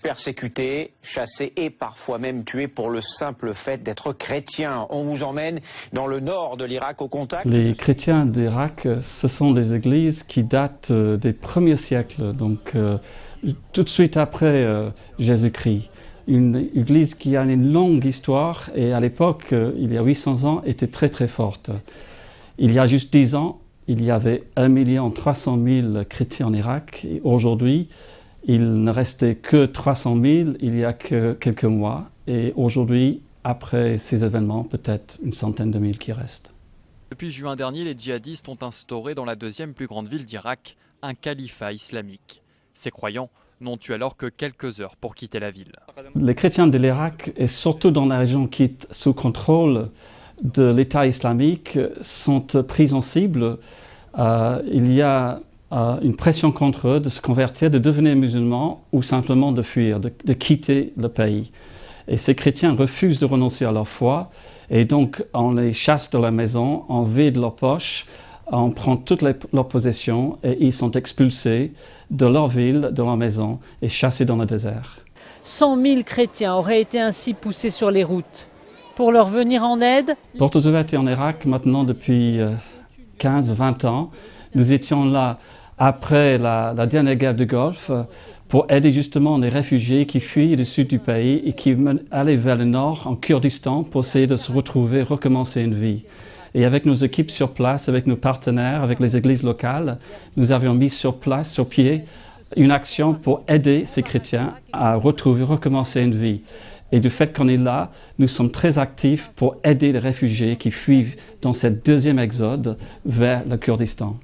persécutés, chassés et parfois même tués pour le simple fait d'être chrétiens. On vous emmène dans le nord de l'Irak au contact. Les chrétiens d'Irak, ce sont des églises qui datent des premiers siècles, donc tout de suite après Jésus-Christ. Une église qui a une longue histoire et à l'époque, il y a 800 ans, était très très forte. Il y a juste 10 ans, il y avait 1 300 000 chrétiens en Irak et aujourd'hui, il ne restait que 300 000 il y a que quelques mois et aujourd'hui, après ces événements, peut-être une centaine de mille qui restent. Depuis juin dernier, les djihadistes ont instauré dans la deuxième plus grande ville d'Irak un califat islamique. Ces croyants n'ont eu alors que quelques heures pour quitter la ville. Les chrétiens de l'Irak, et surtout dans la région qui est sous contrôle de l'État islamique, sont pris en cible. Il y a une pression contre eux de se convertir, de devenir musulmans ou simplement de fuir, de quitter le pays. Et ces chrétiens refusent de renoncer à leur foi et donc on les chasse de la maison, on vide leurs poches, on prend toutes leurs possessions et ils sont expulsés de leur ville, de leur maison et chassés dans le désert. 100 000 chrétiens auraient été ainsi poussés sur les routes. Pour leur venir en aide, Portes ouvertes en Irak maintenant depuis 15-20 ans. Nous étions là après la dernière guerre du Golfe pour aider justement les réfugiés qui fuient du sud du pays et qui allaient vers le nord, en Kurdistan, pour essayer de se retrouver, recommencer une vie. Et avec nos équipes sur place, avec nos partenaires, avec les églises locales, nous avions mis sur pied, une action pour aider ces chrétiens à retrouver, recommencer une vie. Et du fait qu'on est là, nous sommes très actifs pour aider les réfugiés qui fuient dans cette deuxième exode vers le Kurdistan.